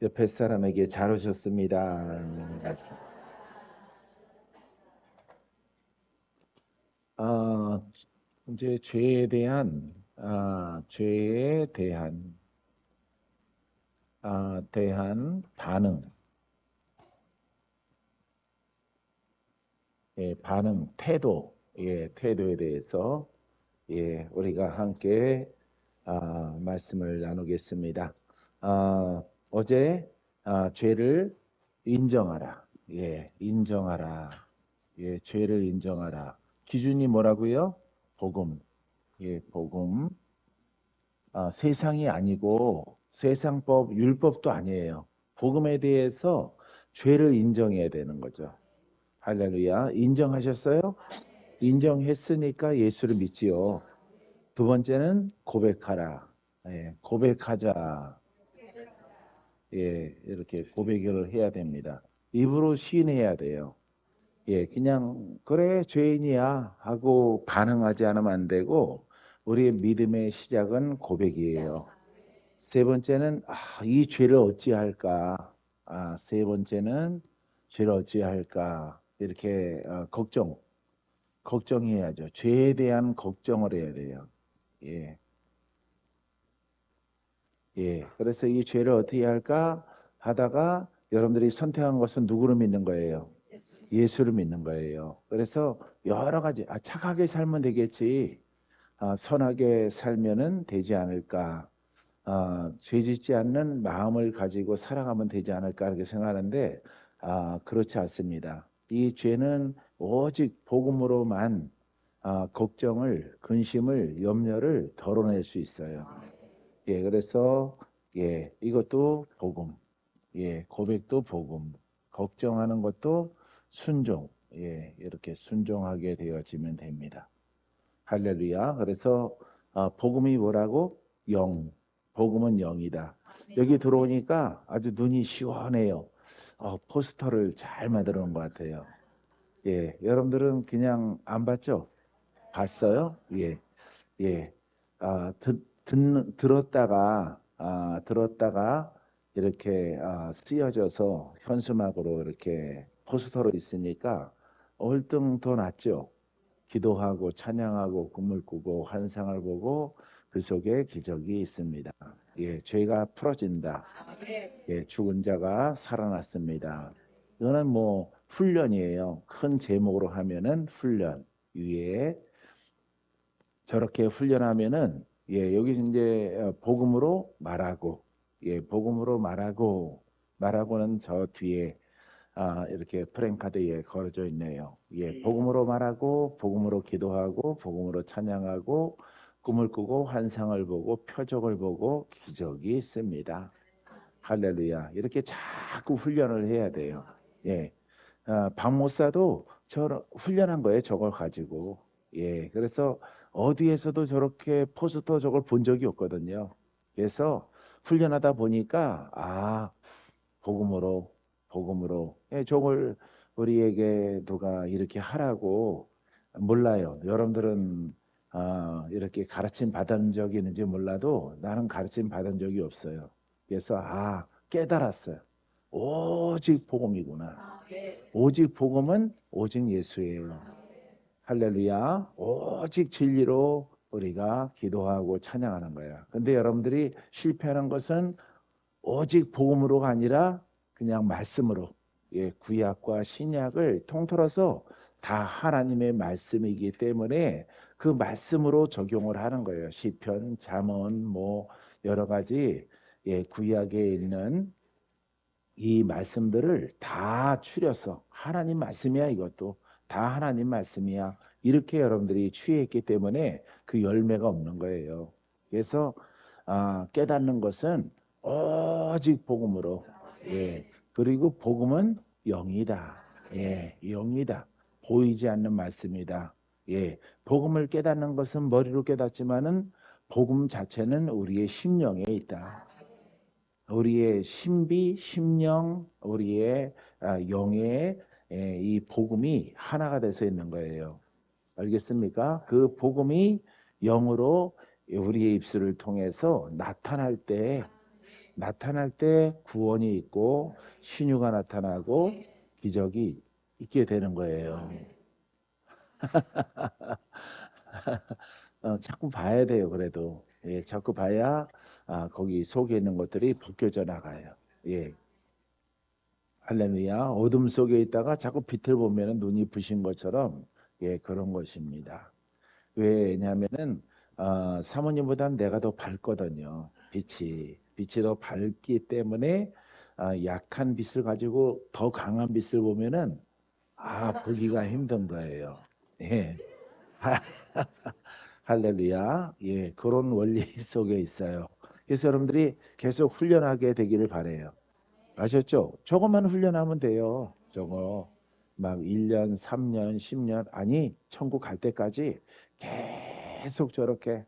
옆에 사람에게 잘 오셨습니다. 아, 이제 죄에 대한 반응, 반응, 태도, 태도에 대해서 우리가 함께 말씀을 나누겠습니다. 어제 죄를 인정하라, 인정하라, 죄를 인정하라. 기준이 뭐라고요? 복음, 복음. 세상이 아니고 세상법, 율법도 아니에요. 복음에 대해서 죄를 인정해야 되는 거죠. 할렐루야. 인정하셨어요? 인정했으니까 예수를 믿지요. 두 번째는 고백하라. 고백하자. 이렇게 고백을 해야 됩니다. 입으로 시인해야 돼요. 그냥 그래 죄인이야 하고 반응하지 않으면 안 되고 우리의 믿음의 시작은 고백이에요. 세 번째는 이 죄를 어찌할까? 세 번째는 죄를 어찌할까? 이렇게 걱정해야죠. 죄에 대한 걱정을 해야 돼요. 예, 그래서 이 죄를 어떻게 할까 하다가 여러분들이 선택한 것은 누구를 믿는 거예요? 예수를 믿는 거예요. 그래서 여러 가지 착하게 살면 되겠지. 선하게 살면은 되지 않을까? 죄 짓지 않는 마음을 가지고 살아가면 되지 않을까 이렇게 생각하는데 그렇지 않습니다. 이 죄는 오직 복음으로만 걱정을, 근심을, 염려를 덜어낼 수 있어요. 그래서 이것도 복음, 고백도 복음, 걱정하는 것도 순종, 이렇게 순종하게 되어지면 됩니다. 할렐루야. 그래서 복음이 뭐라고? 영. 복음은 영이다. 여기 들어오니까 아주 눈이 시원해요. 포스터를 잘 만들어 놓은 것 같아요. 여러분들은 그냥 안 봤죠? 봤어요? 예. 들었다가 이렇게 쓰여져서 현수막으로 이렇게 포스터로 있으니까 얼등 더 낫죠? 기도하고 찬양하고 꿈을 꾸고 환상을 보고 그 속에 기적이 있습니다. 죄가 풀어진다. 죽은 자가 살아났습니다. 이거는 뭐 훈련이에요. 큰 제목으로 하면은 훈련. 위에 저렇게 훈련하면은 여기 이제 복음으로 말하고 복음으로 말하고는 저 뒤에 이렇게 프랭카드에 걸어져 있네요. 복음으로 말하고, 복음으로 기도하고, 복음으로 찬양하고, 꿈을 꾸고, 환상을 보고, 표적을 보고, 기적이 있습니다. 할렐루야. 이렇게 자꾸 훈련을 해야 돼요. 예. 박모사도 저 훈련한 거예요. 저걸 가지고. 그래서 어디에서도 저렇게 포스터 저걸 본 적이 없거든요. 그래서 훈련하다 보니까 복음으로 저걸 우리에게 누가 이렇게 하라고 몰라요. 여러분들은 이렇게 가르침 받은 적이 있는지 몰라도 나는 가르침 받은 적이 없어요. 그래서 깨달았어요. 오직 복음이구나. 오직 복음은 오직 예수예요. 할렐루야. 오직 진리로 우리가 기도하고 찬양하는 거야. 근데 여러분들이 실패하는 것은 오직 복음으로가 아니라 그냥 말씀으로 구약과 신약을 통틀어서 다 하나님의 말씀이기 때문에 그 말씀으로 적용을 하는 거예요. 시편, 잠언 뭐 여러 가지 구약에 있는 이 말씀들을 다 추려서 하나님 말씀이야 이것도 다 하나님 말씀이야 이렇게 여러분들이 취했기 때문에 그 열매가 없는 거예요. 그래서 깨닫는 것은 오직 복음으로 그리고 복음은 영이다. 영이다. 보이지 않는 말씀이다. 복음을 깨닫는 것은 머리로 깨닫지만은 복음 자체는 우리의 심령에 있다. 우리의 신비, 심령, 우리의 영의 이 복음이 하나가 돼서 있는 거예요. 알겠습니까? 그 복음이 영으로 우리의 입술을 통해서 나타날 때 나타날 때 구원이 있고 신유가 나타나고 기적이 있게 되는 거예요. 자꾸 봐야 돼요. 그래도 예, 자꾸 봐야 거기 속에 있는 것들이 벗겨져 나가요. 예, 할렐루야. 어둠 속에 있다가 자꾸 빛을 보면은 눈이 부신 것처럼 예, 그런 것입니다. 왜냐하면은 사모님보다는 내가 더 밝거든요. 빛이 더 밝기 때문에 약한 빛을 가지고 더 강한 빛을 보면은 보기가 힘든 거예요. 예. 할렐루야. 예, 그런 원리 속에 있어요. 그래서 여러분들이 계속 훈련하게 되기를 바래요. 아셨죠? 저것만 훈련하면 돼요. 저거 막 1년, 3년, 10년 아니 천국 갈 때까지 계속 저렇게.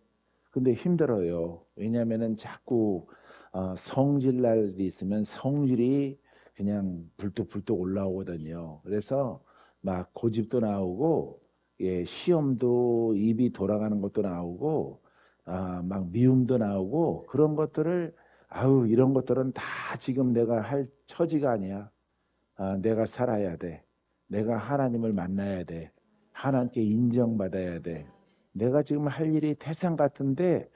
근데 힘들어요. 왜냐면은 자꾸 성질 날이 있으면 성질이 그냥 불뚝불뚝 올라오거든요. 그래서 막 고집도 나오고 예, 시험도 입이 돌아가는 것도 나오고 막 미움도 나오고 그런 것들을 이런 것들은 다 지금 내가 할 처지가 아니야. 내가 살아야 돼. 내가 하나님을 만나야 돼. 하나님께 인정받아야 돼. 내가 지금 할 일이 태산 같은데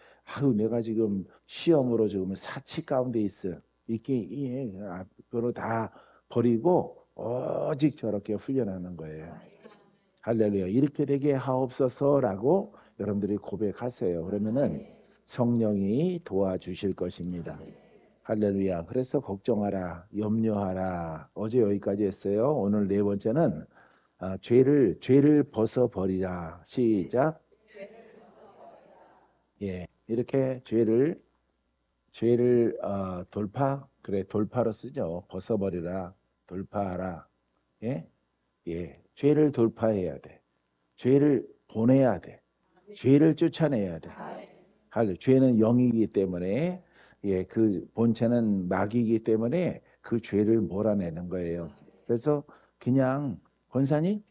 내가 지금 시험으로 지금 사치 가운데 있어. 이렇게 그걸 다 버리고 오직 저렇게 훈련하는 거예요. 할렐루야. 이렇게 되게 하옵소서라고 여러분들이 고백하세요. 그러면은 성령이 도와주실 것입니다. 할렐루야. 그래서 걱정하라, 염려하라. 어제 여기까지 했어요. 오늘 네 번째는 죄를 벗어 버리라. 시작. 예, 이렇게 죄를 돌파로 쓰죠. 벗어 버리라, 돌파하라. 예, 예, 죄를 돌파해야 돼. 죄를 보내야 돼. 죄를 쫓아내야 돼. 죄는 영이기 때문에 그 본체는 마귀이기 때문에 그 죄를 몰아내는 거예요. 그래서 그냥 권사님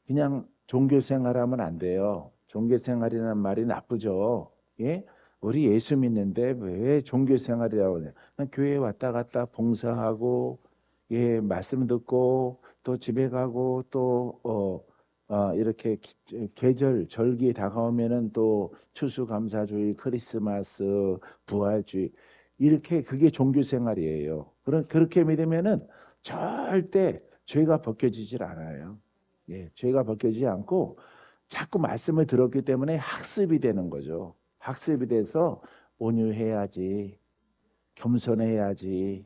그냥 종교 생활하면 안 돼요. 종교 생활이라는 말이 나쁘죠. 예? 우리 예수 믿는데 왜 종교 생활이라고 그래? 그냥 교회 왔다 갔다 봉사하고 예, 말씀 듣고 또 집에 가고 또 이렇게 계절 절기 다가오면은 또 추수감사주의, 크리스마스, 부활주의 이렇게 그게 종교 생활이에요. 그렇게 믿으면은 절대 죄가 벗겨지질 않아요. 예, 죄가 벗겨지지 않고 자꾸 말씀을 들었기 때문에 학습이 되는 거죠. 학습이 돼서 온유해야지, 겸손해야지,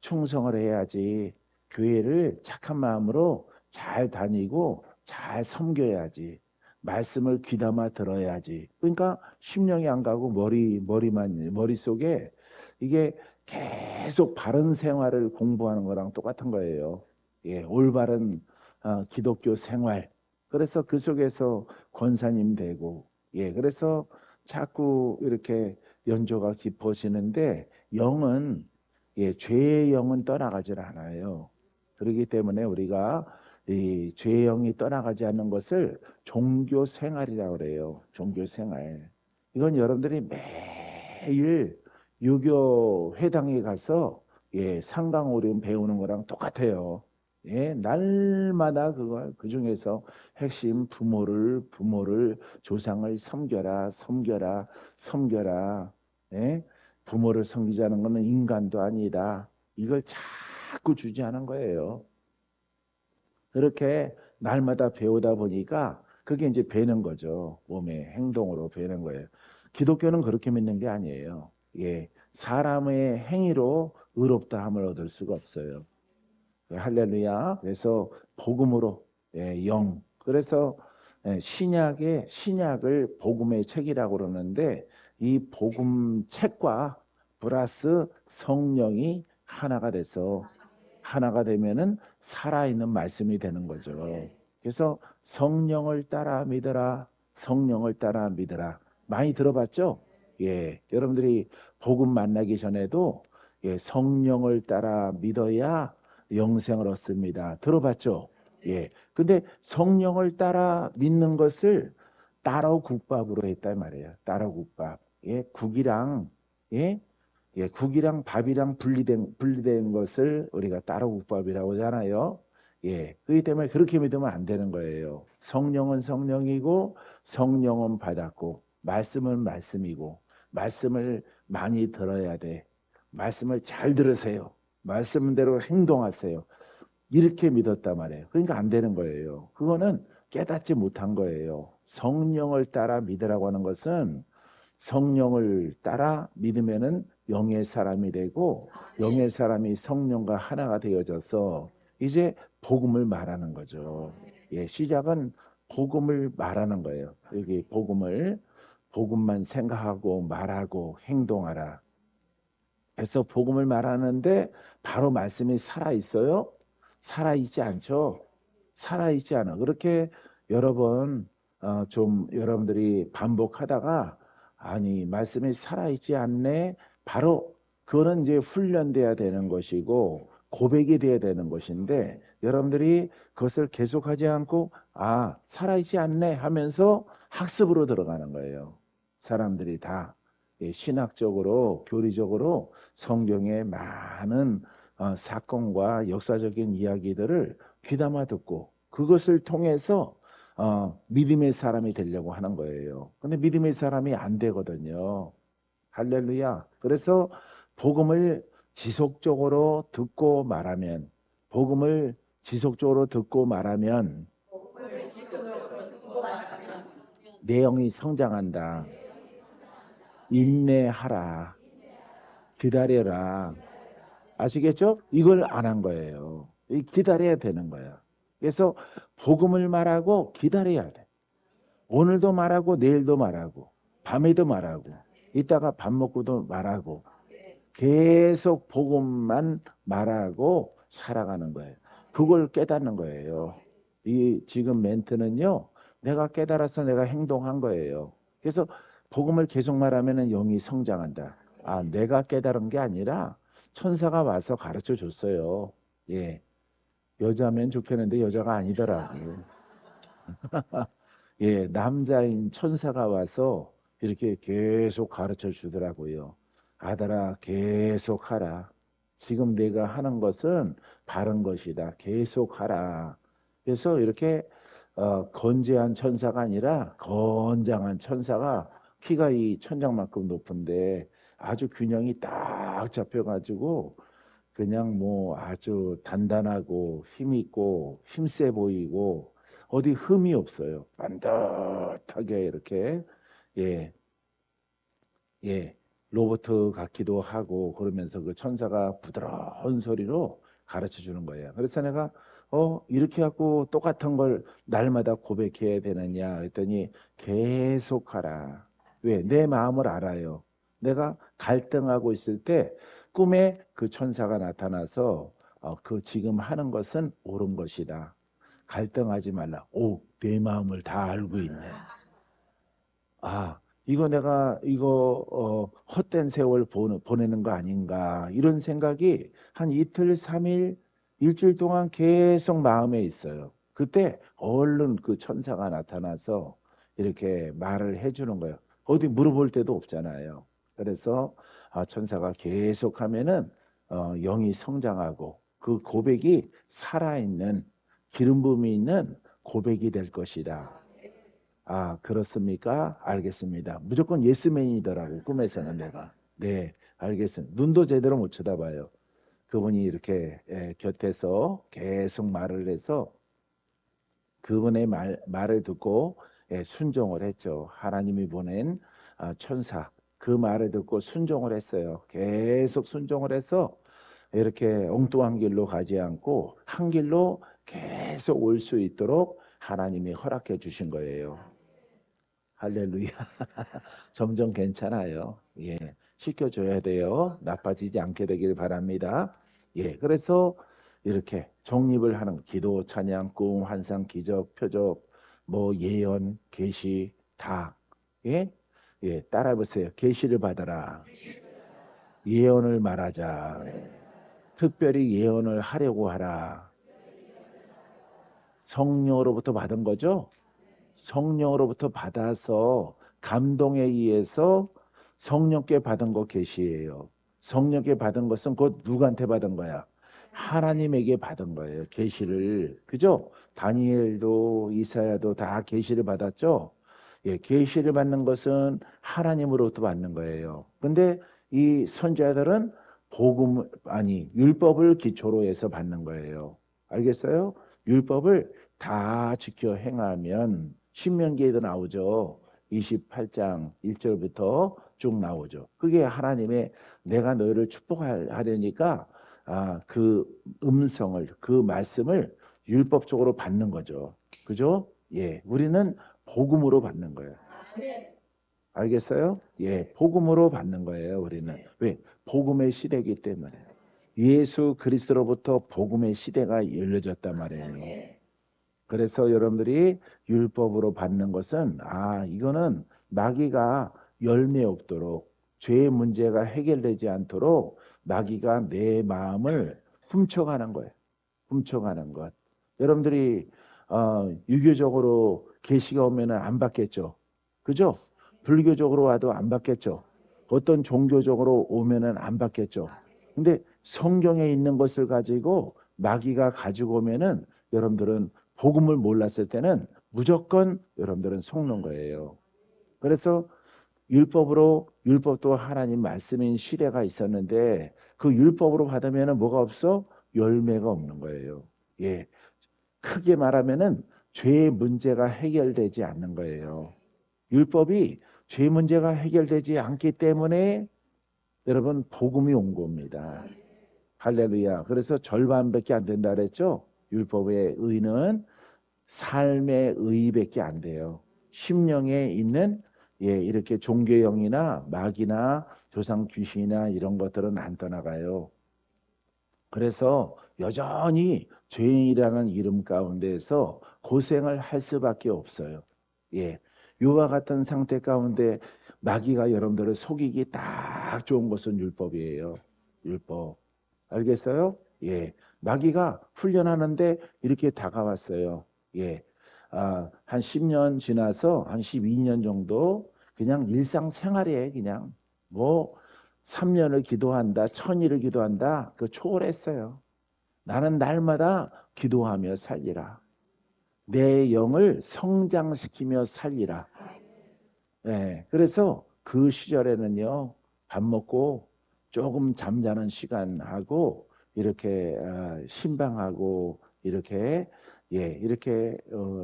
충성을 해야지, 교회를 착한 마음으로 잘 다니고 잘 섬겨야지, 말씀을 귀담아 들어야지. 그러니까 심령이 안 가고 머릿속에 이게 계속 바른 생활을 공부하는 거랑 똑같은 거예요. 예, 올바른 기독교 생활. 그래서 그 속에서 권사님 되고, 예, 그래서 자꾸 이렇게 연조가 깊어지는데 영은 죄의 영은 떠나가질 않아요. 그렇기 때문에 우리가 이 죄의 영이 떠나가지 않는 것을 종교 생활이라고 그래요. 종교 생활. 이건 여러분들이 매일 유교 회당에 가서 상강오륜 배우는 거랑 똑같아요. 예, 날마다 그 중에서 핵심 부모를 조상을 섬겨라. 예? 부모를 섬기자는 것은 인간도 아니다. 이걸 자꾸 주지하는 거예요. 그렇게 날마다 배우다 보니까 그게 이제 배는 거죠. 몸의 행동으로 배는 거예요. 기독교는 그렇게 믿는 게 아니에요. 예, 사람의 행위로 의롭다함을 얻을 수가 없어요. 할렐루야. 그래서 복음으로 영. 그래서 신약을 복음의 책이라고 그러는데 이 복음 책과 플러스 성령이 하나가 돼서 하나가 되면은 살아있는 말씀이 되는 거죠. 그래서 성령을 따라 믿어라. 성령을 따라 믿어라. 많이 들어봤죠? 예, 여러분들이 복음 만나기 전에도 성령을 따라 믿어야 영생을 얻습니다. 들어봤죠? 예. 근데 성령을 따라 믿는 것을 따로 국밥으로 했단 말이에요. 따로 국밥. 예, 국이랑 예, 예, 국이랑 밥이랑 분리된 것을 우리가 따로국밥이라고 하잖아요. 예, 그렇기 때문에 그렇게 믿으면 안 되는 거예요. 성령은 성령이고 성령은 받았고 말씀은 말씀이고 말씀을 많이 들어야 돼. 말씀을 잘 들으세요. 말씀대로 행동하세요. 이렇게 믿었단 말이에요. 그러니까 안 되는 거예요. 그거는 깨닫지 못한 거예요. 성령을 따라 믿으라고 하는 것은 성령을 따라 믿으면은 영의 사람이 되고 영의 사람이 성령과 하나가 되어져서 이제 복음을 말하는 거죠. 예, 시작은 복음을 말하는 거예요. 여기 복음만 생각하고 말하고 행동하라. 그래서 복음을 말하는데 바로 말씀이 살아 있어요? 살아 있지 않죠. 살아 있지 않아. 그렇게 여러 번 좀 여러분들이 반복하다가 아니 말씀이 살아 있지 않네. 바로 그거는 이제 훈련돼야 되는 것이고 고백이 돼야 되는 것인데 여러분들이 그것을 계속하지 않고 아 살아 있지 않네 하면서 학습으로 들어가는 거예요. 사람들이 다 신학적으로 교리적으로 성경의 많은 사건과 역사적인 이야기들을 귀담아 듣고 그것을 통해서 믿음의 사람이 되려고 하는 거예요. 근데 믿음의 사람이 안 되거든요. 할렐루야. 그래서 복음을 지속적으로 듣고 말하면 복음을 지속적으로 듣고 말하면 내용이 성장한다. 인내하라. 기다려라. 아시겠죠? 이걸 안 한 거예요. 기다려야 되는 거야. 그래서 복음을 말하고 기다려야 돼. 오늘도 말하고 내일도 말하고 밤에도 말하고 이따가 밥 먹고도 말하고 계속 복음만 말하고 살아가는 거예요. 그걸 깨닫는 거예요. 이 지금 멘트는요. 내가 깨달아서 내가 행동한 거예요. 그래서 복음을 계속 말하면 영이 성장한다. 아, 내가 깨달은 게 아니라 천사가 와서 가르쳐 줬어요. 예. 여자면 좋겠는데 여자가 아니더라고. 예, 남자인 천사가 와서 이렇게 계속 가르쳐 주더라고요. 아들아, 계속 하라. 지금 내가 하는 것은 바른 것이다. 계속 하라. 그래서 이렇게 건재한 천사가 아니라 건장한 천사가 키가 이 천장만큼 높은데 아주 균형이 딱 잡혀가지고 그냥 뭐 아주 단단하고 힘 있고 힘세 보이고 어디 흠이 없어요. 반듯하게 이렇게 예, 예, 로버트 같기도 하고 그러면서 그 천사가 부드러운 소리로 가르쳐 주는 거예요. 그래서 내가 이렇게 하고 똑같은 걸 날마다 고백해야 되느냐 했더니 계속하라. 왜? 내 마음을 알아요. 내가 갈등하고 있을 때 꿈에 그 천사가 나타나서 그 지금 하는 것은 옳은 것이다. 갈등하지 말라. 오, 내 마음을 다 알고 있네. 아, 이거 내가 이거 헛된 세월 보내는 거 아닌가 이런 생각이 한 이틀, 3일, 일주일 동안 계속 마음에 있어요. 그때 얼른 그 천사가 나타나서 이렇게 말을 해주는 거예요. 어디 물어볼 데도 없잖아요. 그래서 천사가 계속하면은 영이 성장하고 그 고백이 살아있는 기름 부음이 있는 고백이 될 것이다. 아, 그렇습니까? 알겠습니다. 무조건 예스맨이더라고, 꿈에서는 내가. 네, 알겠습니다. 눈도 제대로 못 쳐다봐요. 그분이 이렇게 곁에서 계속 말을 해서 그분의 말을 듣고 순종을 했죠. 하나님이 보낸 천사. 그 말을 듣고 순종을 했어요. 계속 순종을 해서 이렇게 엉뚱한 길로 가지 않고 한 길로 계속 올 수 있도록 하나님이 허락해 주신 거예요. 할렐루야. 점점 괜찮아요. 예. 시켜줘야 돼요. 나빠지지 않게 되길 바랍니다. 예. 그래서 이렇게 정립을 하는 기도, 찬양, 꿈, 환상, 기적, 표적, 뭐 예언, 계시 다. 예? 예, 따라해 보세요. 계시를 받아라. 예언을 말하자. 특별히 예언을 하려고 하라. 성령으로부터 받은 거죠? 성령으로부터 받아서 감동에 의해서 성령께 받은 거 계시예요. 성령께 받은 것은 곧 누구한테 받은 거야? 하나님에게 받은 거예요. 계시를. 그죠? 다니엘도 이사야도 다 계시를 받았죠? 예, 계시를 받는 것은 하나님으로부터 받는 거예요. 근데 이 선지자들은 복음 아니 율법을 기초로 해서 받는 거예요. 알겠어요? 율법을 다 지켜 행하면 신명기에도 나오죠. 28장 1절부터 쭉 나오죠. 그게 하나님의 내가 너희를 축복하려니까 그 음성을 그 말씀을 율법적으로 받는 거죠. 그죠? 예, 우리는 복음으로 받는 거예요. 알겠어요? 예, 복음으로 받는 거예요. 우리는 왜? 복음의 시대이기 때문에 예수 그리스도로부터 복음의 시대가 열려졌단 말이에요. 그래서 여러분들이 율법으로 받는 것은 이거는 마귀가 열매 없도록 죄의 문제가 해결되지 않도록 마귀가 내 마음을 훔쳐가는 거예요. 훔쳐가는 것. 여러분들이 유교적으로 계시가 오면은 안 받겠죠. 그죠? 불교적으로 와도 안 받겠죠. 어떤 종교적으로 오면은 안 받겠죠. 근데 성경에 있는 것을 가지고 마귀가 가지고 오면은 여러분들은 복음을 몰랐을 때는 무조건 여러분들은 속는 거예요. 그래서 율법도 하나님 말씀인 시대가 있었는데 그 율법으로 받으면 뭐가 없어? 열매가 없는 거예요. 예. 크게 말하면은 죄의 문제가 해결되지 않는 거예요. 율법이 죄 문제가 해결되지 않기 때문에 여러분 복음이 온 겁니다. 할렐루야. 그래서 절반밖에 안 된다 그랬죠? 율법의 의는 삶의 의밖에 안 돼요. 심령에 있는 이렇게 종교형이나 마귀나 조상 귀신이나 이런 것들은 안 떠나가요. 그래서 여전히 죄인이라는 이름 가운데에서 고생을 할 수밖에 없어요. 예. 이와 같은 상태 가운데 마귀가 여러분들을 속이기 딱 좋은 것은 율법이에요. 율법. 알겠어요? 예. 마귀가 훈련하는데 이렇게 다가왔어요. 예. 한 10년 지나서 한 12년 정도 그냥 일상생활에 그냥 뭐 3년을 기도한다, 1000일을 기도한다, 그 초월했어요. 나는 날마다 기도하며 살리라. 내 영을 성장시키며 살리라. 예, 그래서 그 시절에는요, 밥 먹고 조금 잠자는 시간하고 이렇게 신방하고 이렇게 이렇게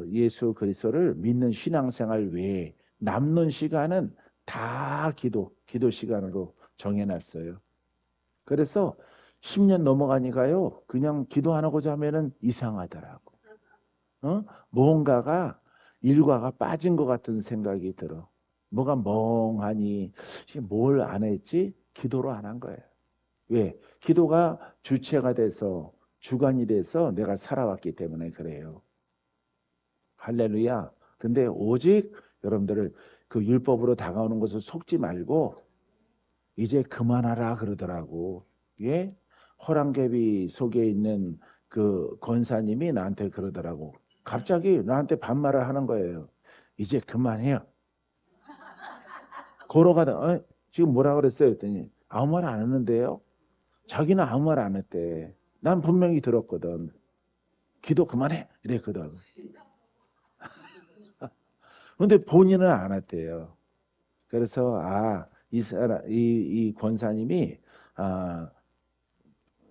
예수 그리스도를 믿는 신앙생활 외에 남는 시간은 다 기도 시간으로 정해놨어요. 그래서 10년 넘어가니까요, 그냥 기도 안 하고자 하면은 이상하더라고. 뭔가가 일과가 빠진 것 같은 생각이 들어. 뭐가 멍하니 뭘 안 했지? 기도를 안 한 거예요. 왜? 기도가 주체가 돼서 주관이 돼서 내가 살아왔기 때문에 그래요. 할렐루야. 근데 오직 여러분들을 그 율법으로 다가오는 것을 속지 말고 이제 그만하라 그러더라고. 예? 호랑개비 속에 있는 그 권사님이 나한테 그러더라고. 갑자기 나한테 반말을 하는 거예요. 이제 그만해요. 걸어가다 지금 뭐라 그랬어요? 했더니 아무 말 안 했는데요. 자기는 아무 말 안 했대. 난 분명히 들었거든. 기도 그만해 이랬거든. 근데 본인은 안 했대요. 그래서 이 권사님이 아,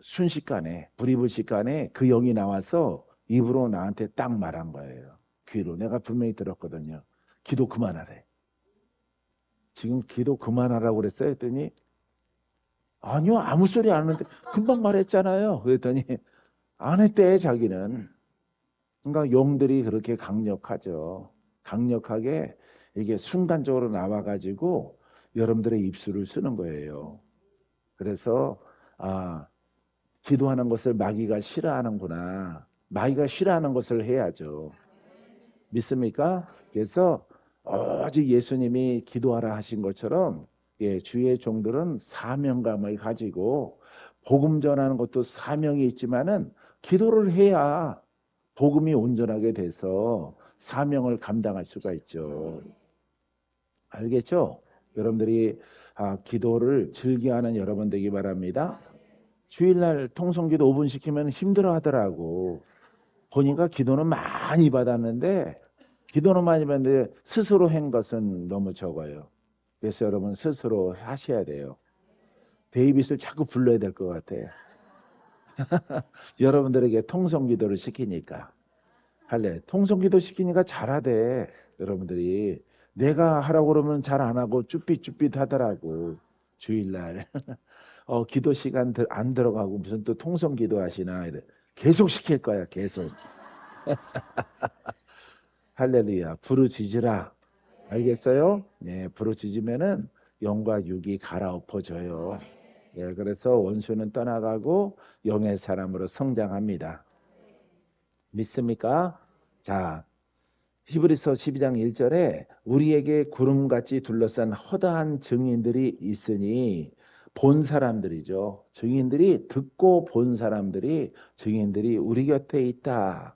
순식간에 불이불식간에 그 영이 나와서 입으로 나한테 딱 말한 거예요. 귀로 내가 분명히 들었거든요. 기도 그만하래. 지금 기도 그만하라고 그랬어요. 했더니 아니요 아무 소리 안 하는데 금방 말했잖아요. 그랬더니 안 했대 자기는. 그러니까 영들이 그렇게 강력하죠. 강력하게 이게 순간적으로 나와가지고 여러분들의 입술을 쓰는 거예요. 그래서 기도하는 것을 마귀가 싫어하는구나. 마귀가 싫어하는 것을 해야죠. 믿습니까? 그래서 오직 예수님이 기도하라 하신 것처럼 주의 종들은 사명감을 가지고 복음 전하는 것도 사명이 있지만은 기도를 해야 복음이 온전하게 돼서 사명을 감당할 수가 있죠. 알겠죠? 여러분들이 기도를 즐겨하는 여러분 되기 바랍니다. 주일날 통성기도 5분 시키면 힘들어 하더라고. 보니까 기도는 많이 받았는데 스스로 한 것은 너무 적어요. 그래서 여러분 스스로 하셔야 돼요. 데이빗을 자꾸 불러야 될 것 같아요. 여러분들에게 통성기도를 시키니까. 통성기도 시키니까 잘하대. 여러분들이 내가 하라고 그러면 잘 안 하고 쭈삣쭈삣 하더라고. 주일날 기도 시간 안 들어가고 무슨 또 통성기도 하시나 이래. 계속 시킬 거야. 계속. 할렐루야. 부르짖으라. 알겠어요? 네, 부르짖으면은 영과 육이 갈아엎어져요. 예, 그래서 원수는 떠나가고 영의 사람으로 성장합니다. 믿습니까? 자, 히브리서 12장 1절에 우리에게 구름같이 둘러싼 허다한 증인들이 있으니 본 사람들이죠. 증인들이 듣고 본 사람들이 증인들이 우리 곁에 있다.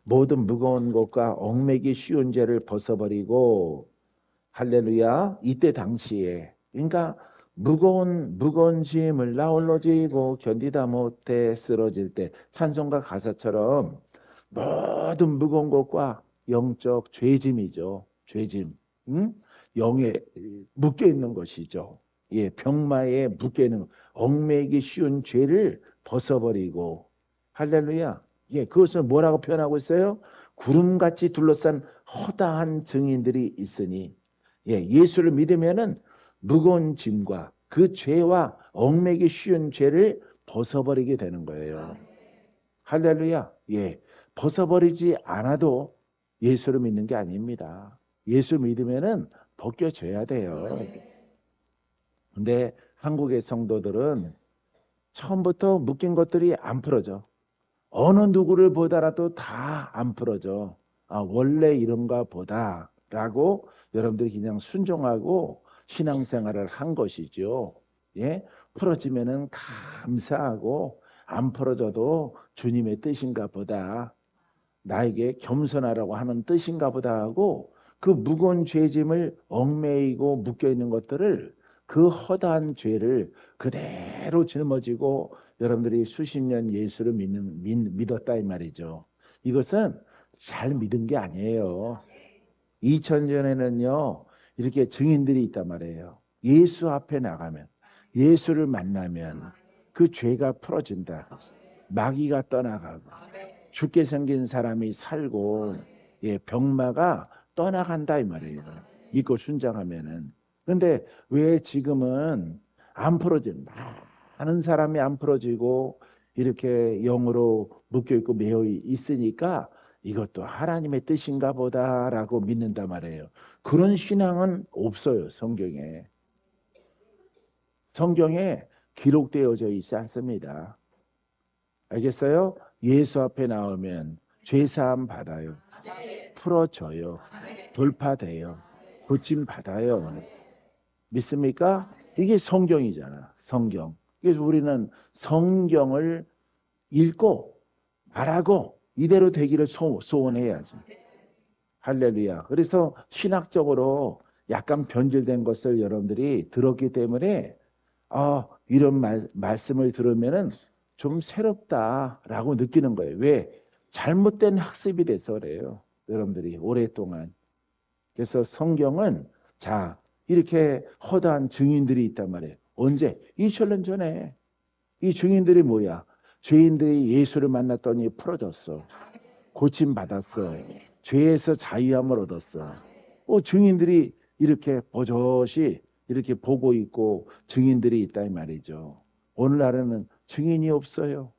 모든 무거운 것과 얽매기 쉬운 죄를 벗어버리고 할렐루야. 이때 당시에 그러니까 무거운 짐을 나 홀로 지고 견디다 못해 쓰러질 때 찬송가 가사처럼 모든 무거운 것과 영적 죄짐이죠. 죄짐. 응? 영에 묶여 있는 것이죠. 예, 병마에 묶여 있는 얽매이기 쉬운 죄를 벗어버리고 할렐루야. 예, 그것을 뭐라고 표현하고 있어요? 구름같이 둘러싼 허다한 증인들이 있으니 예, 예수를 믿으면은 무거운 짐과 그 죄와 얽매기 쉬운 죄를 벗어버리게 되는 거예요. 할렐루야. 예. 벗어버리지 않아도 예수를 믿는 게 아닙니다. 예수 믿으면은 벗겨져야 돼요. 근데 한국의 성도들은 처음부터 묶인 것들이 안 풀어져. 어느 누구를 보더라도 다 안 풀어져. 원래 이런가 보다라고 여러분들이 그냥 순종하고 신앙생활을 한 것이죠. 예? 풀어지면은 감사하고 안 풀어져도 주님의 뜻인가 보다. 나에게 겸손하라고 하는 뜻인가 보다 하고 그 무거운 죄짐을 얽매이고 묶여 있는 것들을 그 허다한 죄를 그대로 짊어지고 여러분들이 수십 년 예수를 믿었다 이 말이죠. 이것은 잘 믿은 게 아니에요. 2000년에는요 이렇게 증인들이 있단 말이에요. 예수 앞에 나가면 예수를 만나면 그 죄가 풀어진다. 마귀가 떠나가고 죽게 생긴 사람이 살고 예, 병마가 떠나간다 이 말이에요. 믿고 순장하면은. 근데 왜 지금은 안 풀어진 많은 사람이 안 풀어지고 이렇게 영으로 묶여 있고 매여 있으니까 이것도 하나님의 뜻인가 보다라고 믿는단 말이에요. 그런 신앙은 없어요, 성경에. 성경에 기록되어져 있지 않습니다. 알겠어요? 예수 앞에 나오면 죄사함 받아요. 풀어져요. 돌파돼요. 고침 받아요. 믿습니까? 이게 성경이잖아. 성경. 그래서 우리는 성경을 읽고 말하고 이대로 되기를 소원해야지. 할렐루야. 그래서 신학적으로 약간 변질된 것을 여러분들이 들었기 때문에 이런 말씀을 들으면은 좀 새롭다라고 느끼는 거예요. 왜? 잘못된 학습이 돼서 그래요. 여러분들이 오랫동안. 그래서 성경은 이렇게 허다한 증인들이 있단 말이에요. 언제? 2000년 전에. 이 증인들이 뭐야? 죄인들이 예수를 만났더니 풀어졌어. 고침 받았어. 죄에서 자유함을 얻었어. 증인들이 이렇게 버젓이 이렇게 보고 있고 증인들이 있다 이 말이죠. 오늘날에는 증인이 없어요.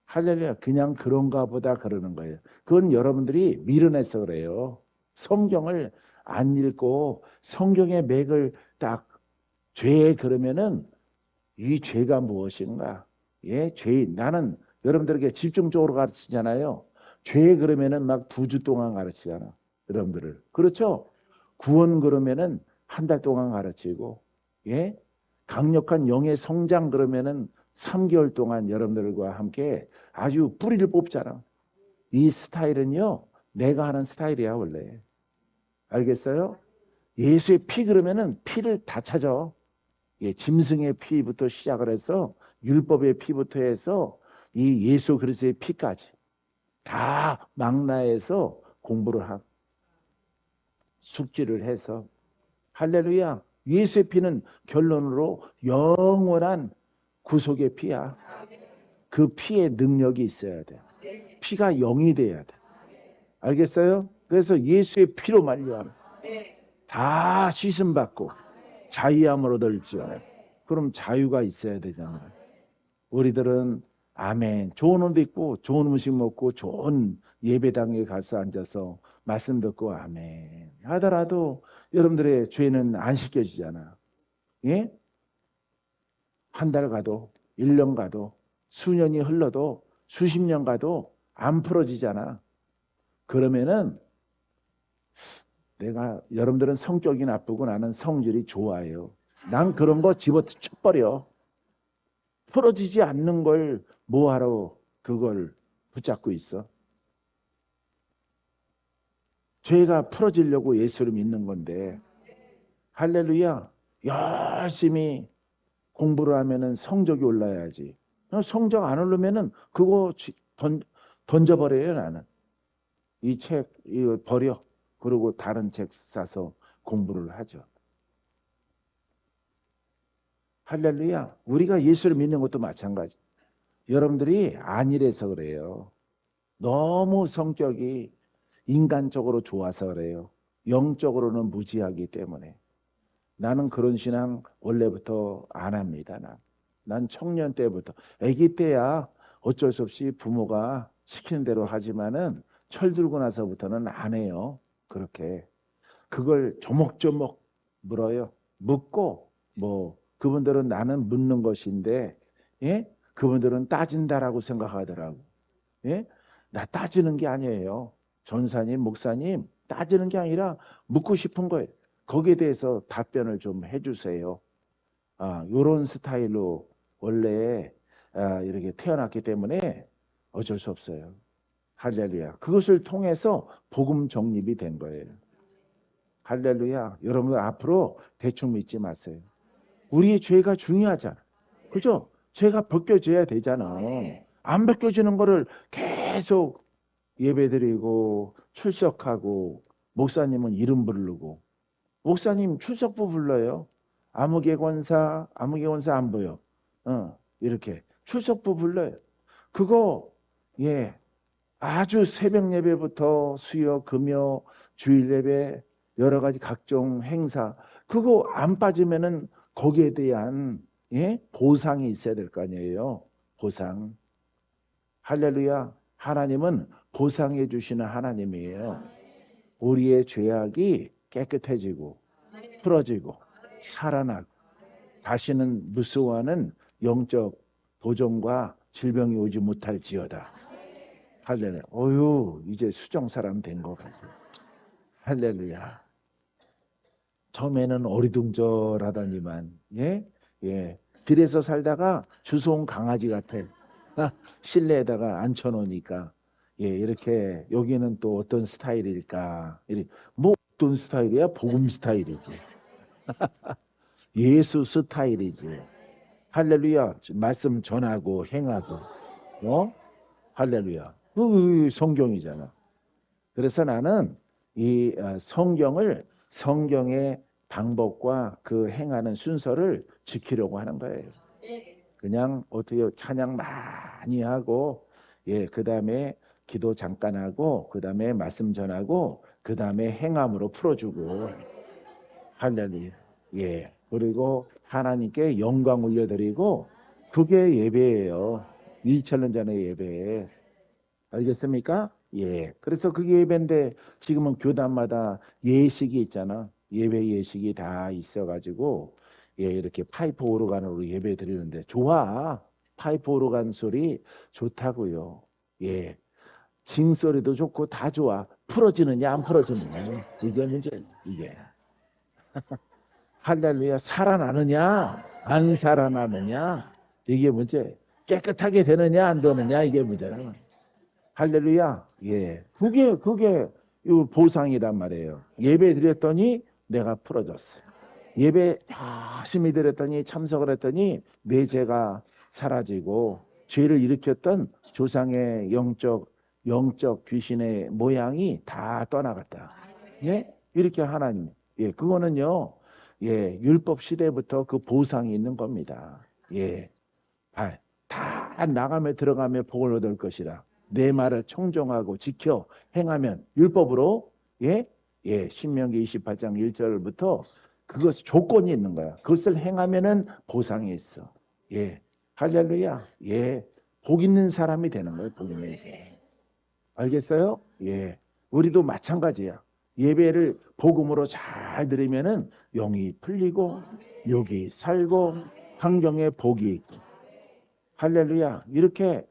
할렐루야. 그냥 그런가 보다 그러는 거예요. 그건 여러분들이 미련해서 그래요. 성경을 안 읽고 성경의 맥을 딱 죄에 그러면은 이 죄가 무엇인가? 예, 죄인. 나는 여러분들에게 집중적으로 가르치잖아요. 죄 그러면은 막 2주 동안 가르치잖아. 여러분들을. 그렇죠? 구원 그러면은 한 달 동안 가르치고, 예? 강력한 영의 성장 그러면은 3개월 동안 여러분들과 함께 아주 뿌리를 뽑잖아. 이 스타일은요, 내가 하는 스타일이야, 원래. 알겠어요? 예수의 피 그러면은 피를 다 찾아. 예, 짐승의 피부터 시작을 해서 율법의 피부터 해서 이 예수 그리스도의 피까지 다 망라해서 공부를 하고 숙지를 해서 할렐루야. 예수의 피는 결론으로 영원한 구속의 피야. 그 피의 능력이 있어야 돼. 피가 영이 돼야 돼. 알겠어요? 그래서 예수의 피로 말미암아 다 씻음 받고 자유함으로 얻을지어다. 그럼 자유가 있어야 되잖아요. 우리들은 아멘. 좋은 옷 입고 좋은 음식 먹고 좋은 예배당에 가서 앉아서 말씀 듣고 아멘 하더라도 여러분들의 죄는 안 씻겨지잖아. 예? 한 달 가도 1년 가도 수년이 흘러도 수십 년 가도 안 풀어지잖아. 그러면은 내가 여러분들은 성격이 나쁘고 나는 성질이 좋아요. 난 그런 거 집어쳐버려. 풀어지지 않는 걸 뭐하러 그걸 붙잡고 있어? 죄가 풀어지려고 예수를 믿는 건데 할렐루야. 열심히 공부를 하면은 성적이 올라야지. 성적 안 오르면은 그거 던져버려요. 나는 이 책 이거 버려. 그리고 다른 책 사서 공부를 하죠. 할렐루야. 우리가 예수를 믿는 것도 마찬가지. 여러분들이 안일해서 그래요. 너무 성격이 인간적으로 좋아서 그래요. 영적으로는 무지하기 때문에. 나는 그런 신앙 원래부터 안 합니다. 난 청년 때부터. 아기 때야 어쩔 수 없이 부모가 시키는 대로 하지만은 철들고 나서부터는 안 해요. 그렇게. 그걸 조목조목 물어요. 묻고 뭐 그분들은 나는 묻는 것인데 예? 그분들은 따진다라고 생각하더라고. 예? 나 따지는 게 아니에요. 전사님, 목사님 따지는 게 아니라 묻고 싶은 거예요. 거기에 대해서 답변을 좀 해주세요. 아, 요런 스타일로 원래 이렇게 태어났기 때문에 어쩔 수 없어요. 할렐루야. 그것을 통해서 복음 정립이 된 거예요. 할렐루야. 여러분 앞으로 대충 믿지 마세요. 우리의 죄가 중요하잖아. 그죠? 죄가 벗겨져야 되잖아. 안 벗겨지는 거를 계속 예배드리고 출석하고 목사님은 이름 부르고 목사님 출석부 불러요. 아무개 권사 안 보여. 이렇게 출석부 불러요. 그거 예 아주 새벽 예배부터 수요 금요 주일 예배 여러 가지 각종 행사 그거 안 빠지면은 거기에 대한 예? 보상이 있어야 될 거 아니에요. 보상. 할렐루야. 하나님은 보상해 주시는 하나님이에요. 우리의 죄악이 깨끗해지고 풀어지고 살아나고 다시는 무수와는 영적 도전과 질병이 오지 못할지어다. 할렐루야. 어휴 이제 수정 사람 된 것 같아요. 할렐루야. 처음에는 어리둥절하더니만 예? 예. 길에서 살다가 주워온 강아지 같아. 실내에다가 앉혀놓으니까 예, 이렇게 여기는 또 어떤 스타일일까? 뭐 어떤 스타일이야? 복음 스타일이지. 예수 스타일이지. 할렐루야. 말씀 전하고 행하고. 어? 할렐루야. 성경이잖아. 그래서 나는 이 성경을 성경의 방법과 그 행하는 순서를 지키려고 하는 거예요. 그냥 어떻게 찬양 많이 하고 예, 그다음에 기도 잠깐 하고 그다음에 말씀 전하고 그다음에 행함으로 풀어주고 할렐루야. 예. 그리고 하나님께 영광 올려드리고 그게 예배예요. 2000년 전의 예배. 알겠습니까? 예. 그래서 그게 예배인데 지금은 교단마다 예식이 있잖아. 예배 예식이 다 있어가지고 예 이렇게 파이프 오르간으로 예배 드리는데 좋아. 파이프 오르간 소리 좋다고요. 예. 징 소리도 좋고 다 좋아. 풀어지느냐 안 풀어지느냐 이게 문제. 이게 할렐루야 살아나느냐 안 살아나느냐 이게 문제. 깨끗하게 되느냐 안 되느냐 이게 문제야. 할렐루야. 예. 그게 이 보상이란 말이에요. 예배 드렸더니 내가 풀어줬어요. 예배 열심히 드렸더니 참석을 했더니 내 죄가 사라지고 죄를 일으켰던 조상의 영적 귀신의 모양이 다 떠나갔다. 예? 이렇게 하나님. 예, 그거는요. 예, 율법 시대부터 그 보상이 있는 겁니다. 예. 다 나가며 들어가며 복을 얻을 것이라. 내 말을 청종하고 지켜 행하면 율법으로 예? 예, 신명기 28장 1절부터 그것 조건이 있는 거야. 그것을 행하면은 보상이 있어. 예. 할렐루야. 예. 복 있는 사람이 되는 거예요. 복 있는 사람. 알겠어요? 예. 우리도 마찬가지야. 예배를 복음으로 잘 들으면은 영이 풀리고 육이 살고 환경에 복이 있고. 할렐루야. 이렇게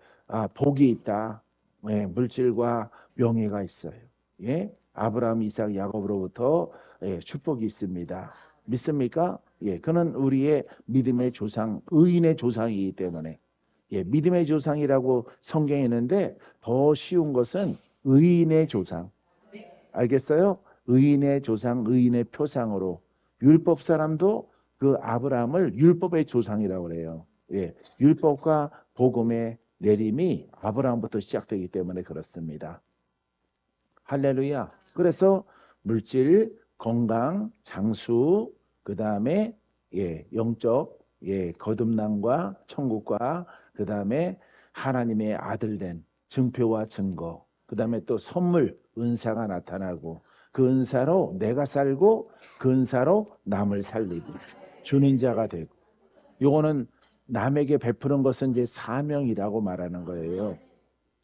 복이 있다. 예, 물질과 명예가 있어요. 예? 아브라함, 이삭, 야곱으로부터 예, 축복이 있습니다. 믿습니까? 예, 그는 우리의 믿음의 조상, 의인의 조상이기 때문에 예, 믿음의 조상이라고 성경에 있는데 더 쉬운 것은 의인의 조상. 알겠어요? 의인의 조상, 의인의 표상으로 율법 사람도 그 아브라함을 율법의 조상이라고 그래요. 예, 율법과 복음의 내림이 아브라함부터 시작되기 때문에 그렇습니다. 할렐루야. 그래서 물질, 건강, 장수, 그 다음에 예, 영적 거듭남과 천국과 그 다음에 하나님의 아들된 증표와 증거, 그 다음에 또 선물, 은사가 나타나고 그 은사로 내가 살고 그 은사로 남을 살리고 주는 자가 되고 요거는 남에게 베푸는 것은 이제 사명이라고 말하는 거예요.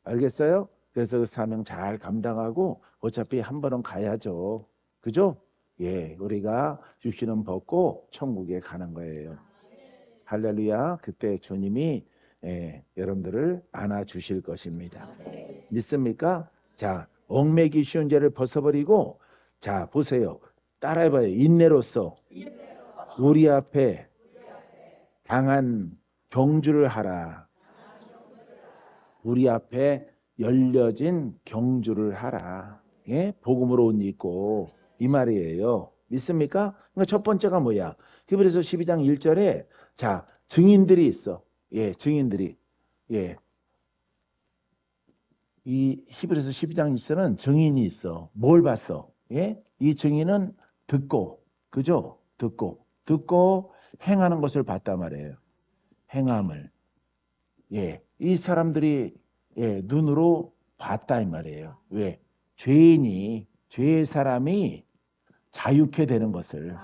알겠어요? 그래서 그 사명 잘 감당하고 어차피 한 번은 가야죠. 그죠? 예, 우리가 육신은 벗고 천국에 가는 거예요. 할렐루야. 그때 주님이 여러분들을 안아 주실 것입니다. 믿습니까? 자, 얽매기 쉬운 죄를 벗어버리고 자, 보세요. 따라해봐요. 인내로서 우리 앞에 당한 경주를 하라. 우리 앞에 열려진 경주를 하라. 예? 복음으로 옷 입고 이 말이에요. 믿습니까? 그러니까 첫 번째가 뭐야? 히브리서 12장 1절에 자, 증인들이 있어. 예, 증인들이. 예. 이 히브리서 12장 1절은 증인이 있어. 뭘 봤어? 예? 이 증인은 듣고, 그죠? 듣고 행하는 것을 봤단 말이에요. 행함을. 예. 이 사람들이 예, 눈으로 봤다 이 말이에요. 왜? 죄의 사람이 자유케 되는 것을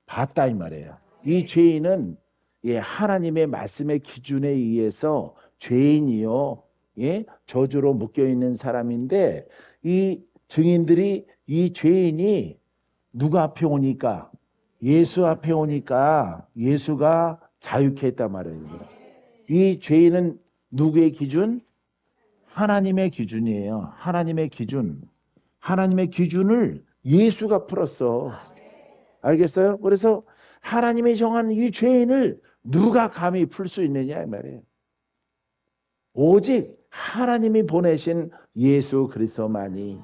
봤다 이 말이에요. 이 죄인은 예, 하나님의 말씀의 기준에 의해서 죄인이요, 예, 저주로 묶여 있는 사람인데 이 증인들이 이 죄인이 누가 앞에 오니까 예수 앞에 오니까 예수가 자유케 했단 말이에요. 이 죄인은 누구의 기준? 하나님의 기준이에요. 하나님의 기준. 하나님의 기준을 예수가 풀었어. 알겠어요? 그래서 하나님이 정한 이 죄인을 누가 감히 풀 수 있느냐 이 말이에요. 오직 하나님이 보내신 예수 그리스도만이.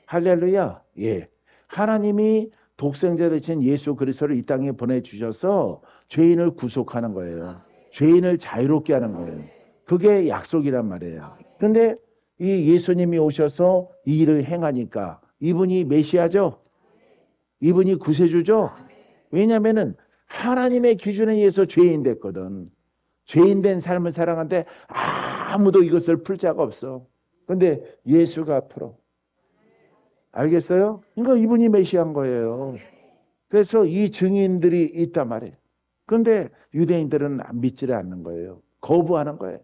할렐루야. 예. 하나님이 독생자 되신 예수 그리스도를 이 땅에 보내주셔서 죄인을 구속하는 거예요. 죄인을 자유롭게 하는 거예요. 그게 약속이란 말이에요. 근데 이 예수님이 오셔서 이 일을 행하니까 이분이 메시아죠. 이분이 구세주죠. 왜냐하면은 하나님의 기준에 의해서 죄인 됐거든. 죄인 된 삶을 살아가는데 아무도 이것을 풀 자가 없어. 근데 예수가 풀어. 알겠어요? 그러니까 이분이 메시아인 거예요. 그래서 이 증인들이 있단 말이에요. 그런데 유대인들은 믿지를 않는 거예요. 거부하는 거예요.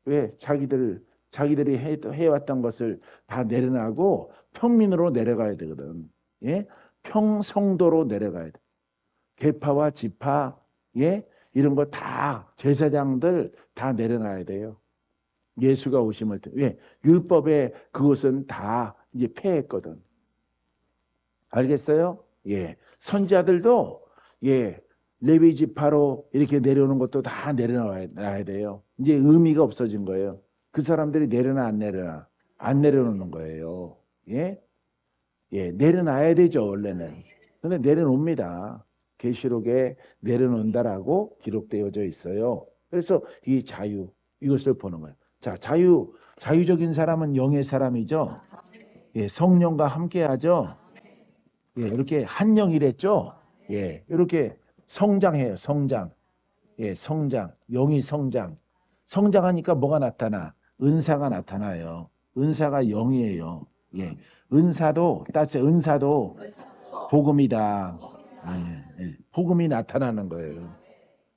왜? 자기들이 해왔던 것을 다 내려놔고 평민으로 내려가야 되거든. 예? 평성도로 내려가야 돼. 계파와 지파, 예? 이런 거 다 제사장들 다 내려놔야 돼요. 예수가 오심을 때. 왜? 율법에 그것은 다 이제 폐했거든. 알겠어요? 예. 선지자들도 예. 레위 지파로 이렇게 내려오는 것도 다 내려놔야 돼요. 이제 의미가 없어진 거예요. 그 사람들이 내려놔 안 내려놔? 안 내려놓는 거예요. 예? 예, 내려놔야 되죠, 원래는. 근데 내려놓습니다. 계시록에 내려놓는다라고 기록되어져 있어요. 그래서 이 자유, 이것을 보는 거예요. 자, 자유적인 사람은 영의 사람이죠. 예, 성령과 함께 하죠. 예, 이렇게 한 영이랬죠. 예, 이렇게 성장해요, 성장. 예, 성장. 영이 성장. 성장하니까 뭐가 나타나? 은사가 나타나요. 은사가 영이에요. 예. 은사도, 따스 은사도 복음이다. 예, 예. 복음이 나타나는 거예요.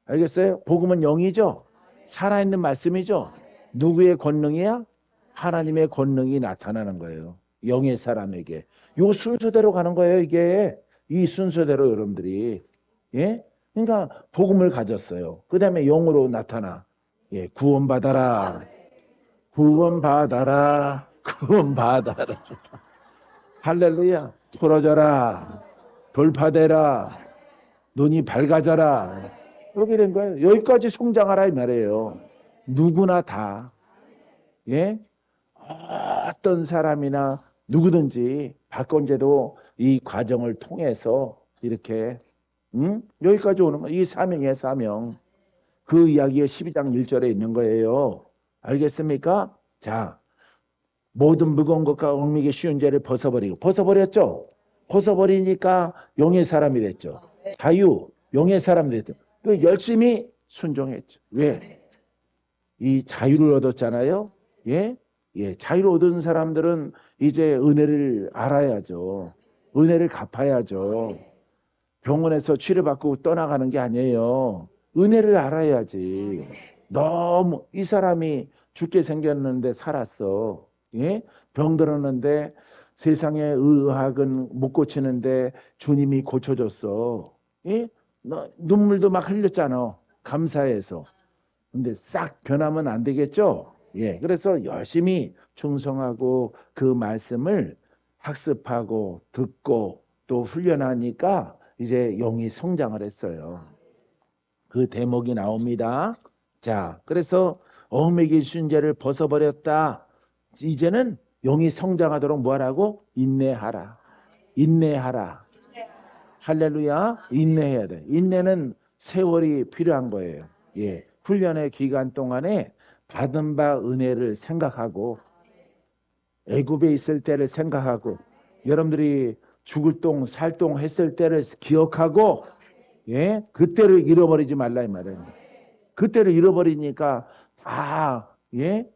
알겠어요? 복음은 영이죠? 살아있는 말씀이죠? 누구의 권능이야? 하나님의 권능이 나타나는 거예요. 영의 사람에게. 요 순서대로 가는 거예요, 이게. 이 순서대로 여러분들이. 예? 그러니까 복음을 가졌어요. 그 다음에 영으로 나타나. 예, 구원받아라. 구원받아라. 구원받아라. 할렐루야. 풀어져라. 돌파되라. 눈이 밝아져라. 그렇게 된 거예요. 여기까지 성장하라 이 말이에요. 누구나 다. 예? 어떤 사람이나 누구든지 박건재도 이 과정을 통해서 이렇게 여기까지 오는 거. 이 사명이에요, 사명. 그 이야기가 12장 1절에 있는 거예요. 알겠습니까? 자, 모든 무거운 것과 얽매기 쉬운 죄를 벗어버리고 벗어버렸죠. 벗어버리니까 영의 사람이 됐죠. 자유, 영의 사람이 됐죠. 그 열심히 순종했죠. 왜? 이 자유를 얻었잖아요. 예? 예, 자유를 얻은 사람들은 이제 은혜를 알아야죠. 은혜를 갚아야죠. 병원에서 치료받고 떠나가는 게 아니에요. 은혜를 알아야지. 너무 이 사람이 죽게 생겼는데 살았어. 예? 병들었는데 세상의 의학은 못 고치는데 주님이 고쳐줬어. 예? 너 눈물도 막 흘렸잖아. 감사해서. 근데 싹 변하면 안 되겠죠? 예. 그래서 열심히 충성하고 그 말씀을 학습하고 듣고 또 훈련하니까 이제 영이 성장을 했어요. 그 대목이 나옵니다. 자, 그래서 얽매기 순재를 벗어버렸다. 이제는 영이 성장하도록 뭐하라고? 인내하라. 인내하라. 할렐루야. 인내해야 돼. 인내는 세월이 필요한 거예요. 예. 훈련의 기간 동안에 받은 바 은혜를 생각하고 애굽에 있을 때를 생각하고 여러분들이 죽을 똥 살똥 했을 때를 기억하고 예? 그때를 잃어버리지 말라 이 말이에요. 그때를 잃어버리니까 다 예?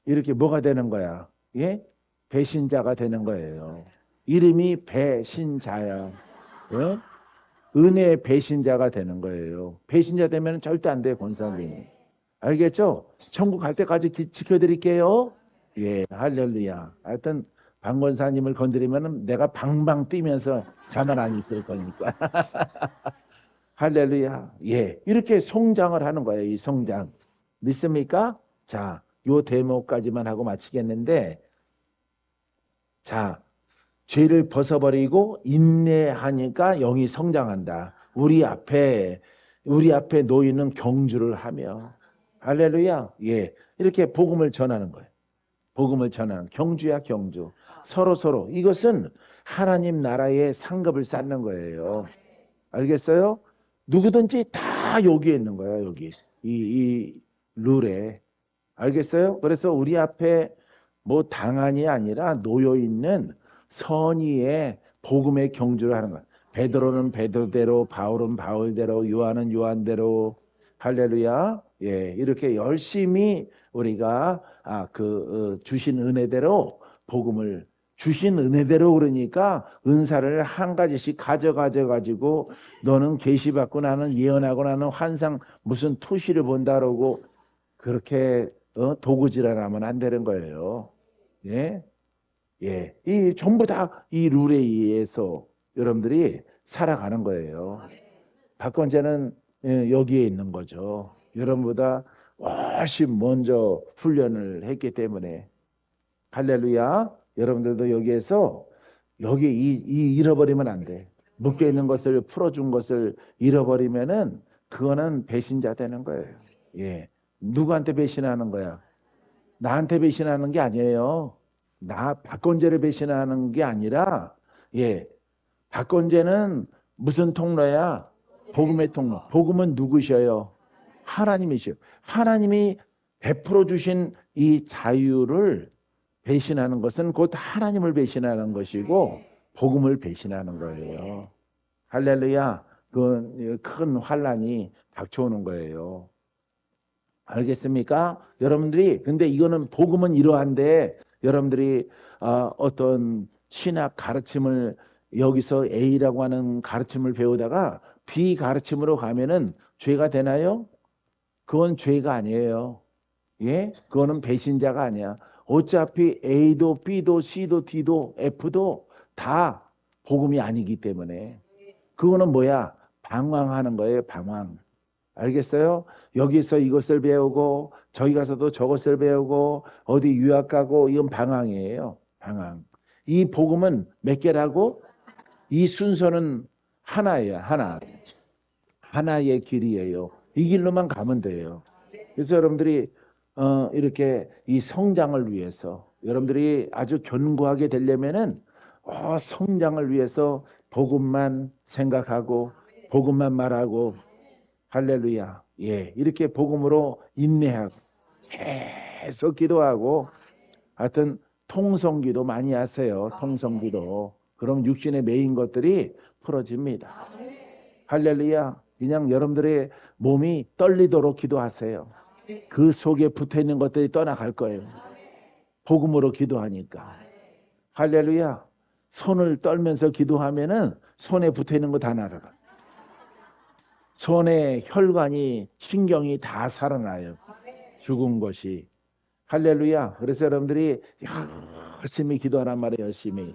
이렇게 뭐가 되는 거야? 예? 배신자가 되는 거예요. 이름이 배신자야. 예? 은혜의 배신자가 되는 거예요. 배신자 되면 절대 안 돼요, 권사님. 알겠죠? 천국 갈 때까지 지켜드릴게요. 예, 할렐루야. 하여튼 방 권사님을 건드리면 내가 방방 뛰면서 가만 안 있을 거니까. 할렐루야. 예, 이렇게 성장을 하는 거예요, 이 성장. 믿습니까? 자, 요 대목까지만 하고 마치겠는데, 자, 죄를 벗어버리고 인내하니까 영이 성장한다. 우리 앞에 놓이는 경주를 하며 할렐루야. 예. 이렇게 복음을 전하는 거예요. 복음을 전하는 경주야, 경주. 서로 이것은 하나님 나라의 상급을 쌓는 거예요. 알겠어요? 누구든지 다 여기에 있는 거야, 여기. 이 룰에. 알겠어요? 그래서 우리 앞에 뭐 당한이 아니라 놓여 있는 선의의 복음의 경주를 하는 거야. 베드로는 베드로대로, 바울은 바울대로, 요한은 요한대로. 할렐루야. 예, 이렇게 열심히 우리가 주신 은혜대로 복음을 주신 은혜대로 그러니까 은사를 한 가지씩 가지고 너는 계시받고 나는 예언하고 나는 환상 무슨 투시를 본다 그러고 그렇게 도구질하면 안 되는 거예요. 예. 예, 이 전부 다 이 룰에 의해서 여러분들이 살아가는 거예요. 박건재는 여기에 있는 거죠. 여러분보다 훨씬 먼저 훈련을 했기 때문에 할렐루야. 여러분들도 여기에서 잃어버리면 안 돼. 묶여 있는 것을 풀어준 것을 잃어버리면은 그거는 배신자 되는 거예요. 예, 누구한테 배신하는 거야? 나한테 배신하는 게 아니에요. 나 박건재를 배신하는 게 아니라 예. 박건재는 무슨 통로야? 복음의 통로. 복음은 누구셔요? 하나님이셔요. 하나님이 베풀어 주신 이 자유를 배신하는 것은 곧 하나님을 배신하는 것이고 복음을 배신하는 거예요. 할렐루야. 그 큰 환란이 닥쳐오는 거예요. 알겠습니까? 여러분들이 근데 이거는 복음은 이러한데 여러분들이 어떤 신학 가르침을 여기서 A라고 하는 가르침을 배우다가 B 가르침으로 가면은 죄가 되나요? 그건 죄가 아니에요. 예? 그거는 배신자가 아니야. 어차피 A도 B도 C도 D도 F도 다 복음이 아니기 때문에 그거는 뭐야? 방황하는 거예요. 방황. 알겠어요? 여기서 이것을 배우고 저기 가서도 저것을 배우고 어디 유학 가고 이건 방황이에요. 방황. 이 복음은 몇 개라고? 이 순서는 하나예요. 하나. 하나의 길이에요. 이 길로만 가면 돼요. 그래서 여러분들이 이렇게 이 성장을 위해서 여러분들이 아주 견고하게 되려면은 성장을 위해서 복음만 생각하고 복음만 말하고 할렐루야. 예, 이렇게 복음으로 인내하고 계속 기도하고 하여튼 통성기도 많이 하세요. 통성기도. 그럼 육신에 매인 것들이 풀어집니다. 할렐루야. 그냥 여러분들의 몸이 떨리도록 기도하세요. 그 속에 붙어있는 것들이 떠나갈 거예요. 복음으로 기도하니까. 할렐루야. 손을 떨면서 기도하면은 손에 붙어있는 거 다 날아가. 손에 혈관이 신경이 다 살아나요. 죽은 것이. 할렐루야. 그래서 여러분들이 열심히 기도하란 말이에요. 열심히.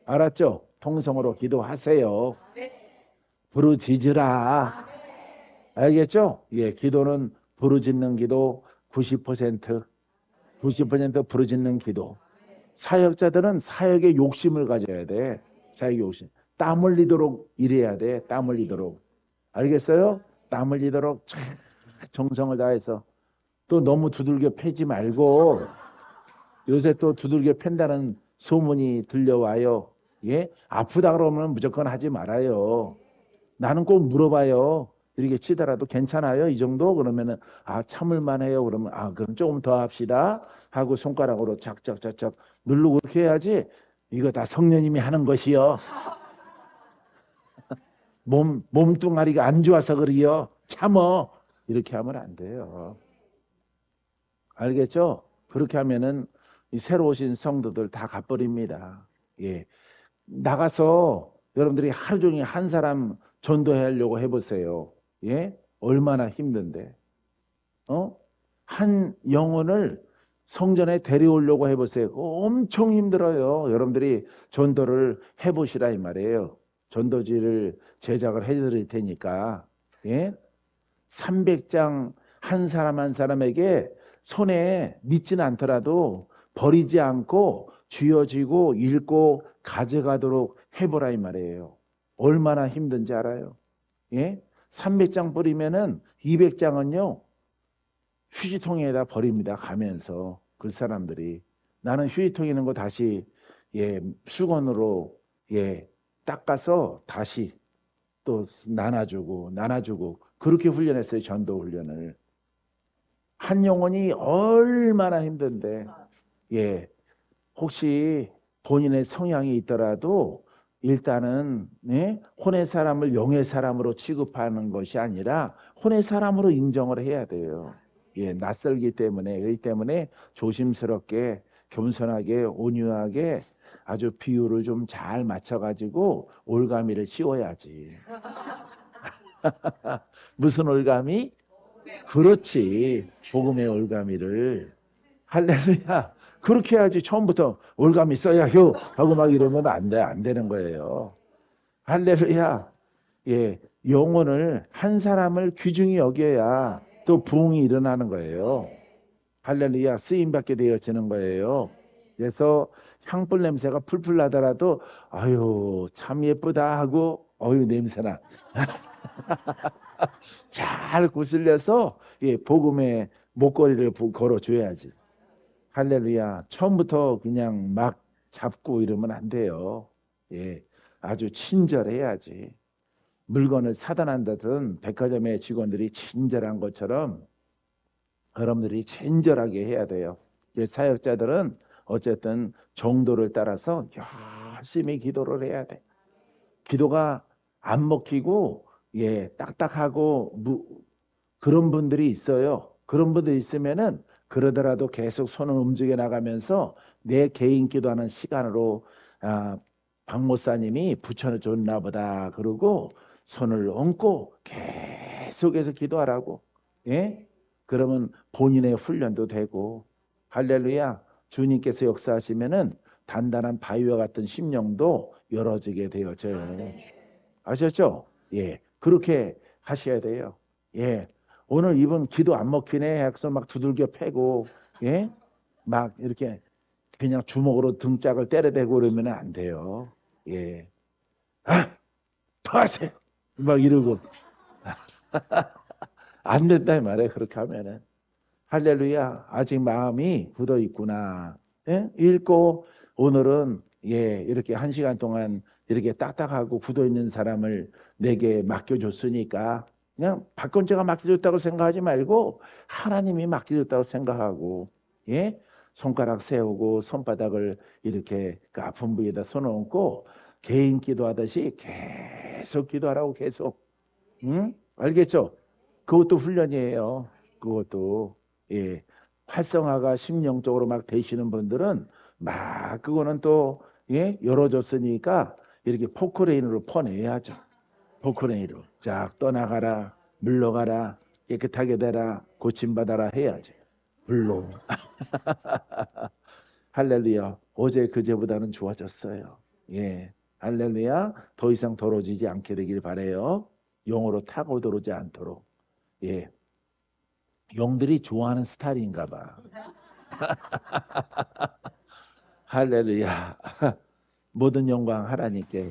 알았죠? 통성으로 기도하세요. 부르짖으라. 알겠죠? 예, 기도는 부르짖는 기도 90% 부르짖는 기도. 사역자들은 사역의 욕심을 가져야 돼. 사역의 욕심. 땀 흘리도록 일해야 돼. 땀 흘리도록. 알겠어요? 땀 흘리도록 정성을 다해서 또 너무 두들겨 패지 말고 요새 또 두들겨 팬다는 소문이 들려와요. 예? 아프다 그러면 무조건 하지 말아요. 나는 꼭 물어봐요. 이렇게 치더라도 괜찮아요? 이 정도? 그러면은 참을만 해요. 그러면 그럼 조금 더 합시다. 하고 손가락으로 착착착착 누르고 그렇게 해야지. 이거 다 성령님이 하는 것이요. 몸뚱아리가 안 좋아서 그래요. 참어. 이렇게 하면 안 돼요. 알겠죠? 그렇게 하면은 이 새로 오신 성도들 다 가버립니다. 예. 나가서 여러분들이 하루 종일 한 사람 전도하려고 해보세요. 예? 얼마나 힘든데. 한 영혼을 성전에 데려오려고 해보세요. 엄청 힘들어요. 여러분들이 전도를 해보시라 이 말이에요. 전도지를 제작을 해드릴 테니까. 예? 300장 한 사람 한 사람에게 손에 믿지는 않더라도 버리지 않고 쥐어지고 읽고 가져가도록 해보라 이 말이에요. 얼마나 힘든지 알아요? 예? 300장 뿌리면은 200장은요 휴지통에다 버립니다. 가면서 그 사람들이 나는 휴지통에 있는 거 다시 수건으로 닦아서 다시 또 나눠주고 그렇게 훈련했어요. 전도 훈련을. 한 영혼이 얼마나 힘든데 혹시 본인의 성향이 있더라도 일단은 혼의 사람을 영의 사람으로 취급하는 것이 아니라 혼의 사람으로 인정을 해야 돼요. 낯설기 때문에 그렇기 때문에 조심스럽게 겸손하게 온유하게 아주 비율을 좀 잘 맞춰가지고 올가미를 씌워야지. 무슨 올가미? 그렇지. 복음의 올가미를. 할렐루야. 그렇게 해야지 처음부터 올가미 써야 효 하고 막 이러면 안 돼. 안 되는 거예요. 할렐루야. 영혼을 한 사람을 귀중히 여겨야 또 부흥이 일어나는 거예요. 할렐루야. 쓰임받게 되어지는 거예요. 그래서 향불 냄새가 풀풀 나더라도 아유 참 예쁘다 하고 어유 냄새나. 잘 구슬려서 복음의 목걸이를 걸어줘야지. 할렐루야. 처음부터 그냥 막 잡고 이러면 안 돼요. 아주 친절해야지. 물건을 사단한다든 백화점의 직원들이 친절한 것처럼 여러분들이 친절하게 해야 돼요. 사역자들은 어쨌든 정도를 따라서 열심히 기도를 해야 돼. 기도가 안 먹히고 딱딱하고 그런 분들이 있어요. 그런 분들이 있으면은 그러더라도 계속 손을 움직여 나가면서 내 개인 기도하는 시간으로 박 목사님이 붙여줬나 보다 그러고 손을 얹고 계속해서 기도하라고. 예? 그러면 본인의 훈련도 되고 할렐루야. 주님께서 역사하시면은 단단한 바위와 같은 심령도 열어지게 되어져요. 아셨죠? 예. 그렇게 하셔야 돼요. 예. 오늘 이분 기도 안 먹히네 해서 막 두들겨 패고 예? 막 이렇게 그냥 주먹으로 등짝을 때려대고 그러면 안 돼요. 예. 더 하세요. 막 이러고 안 된다 이 말이에요. 그렇게 하면은 할렐루야. 아직 마음이 굳어 있구나. 예? 읽고 오늘은 이렇게 1시간 동안 이렇게 딱딱하고 굳어 있는 사람을 내게 맡겨줬으니까 그냥 박건재가 맡겨줬다고 생각하지 말고 하나님이 맡겨줬다고 생각하고 손가락 세우고 손바닥을 이렇게 그 아픈 부위에다 손을 얹고 개인 기도하듯이 계속 기도하라고 계속. 응? 알겠죠? 그것도 훈련이에요. 그것도 활성화가 심령적으로 막 되시는 분들은 막 그거는 또 열어줬으니까 이렇게 포크레인으로 퍼내야죠. 포크레인으로 쫙 떠나가라, 물러가라, 깨끗하게 되라, 고침받아라 해야지. 물론 할렐루야. 어제 그제보다는 좋아졌어요. 할렐루야. 더 이상 더러워지지 않게 되길 바래요. 영으로 타고 들어오지 않도록. 용들이 좋아하는 스타일인가 봐. 할렐루야. 모든 영광 하나님께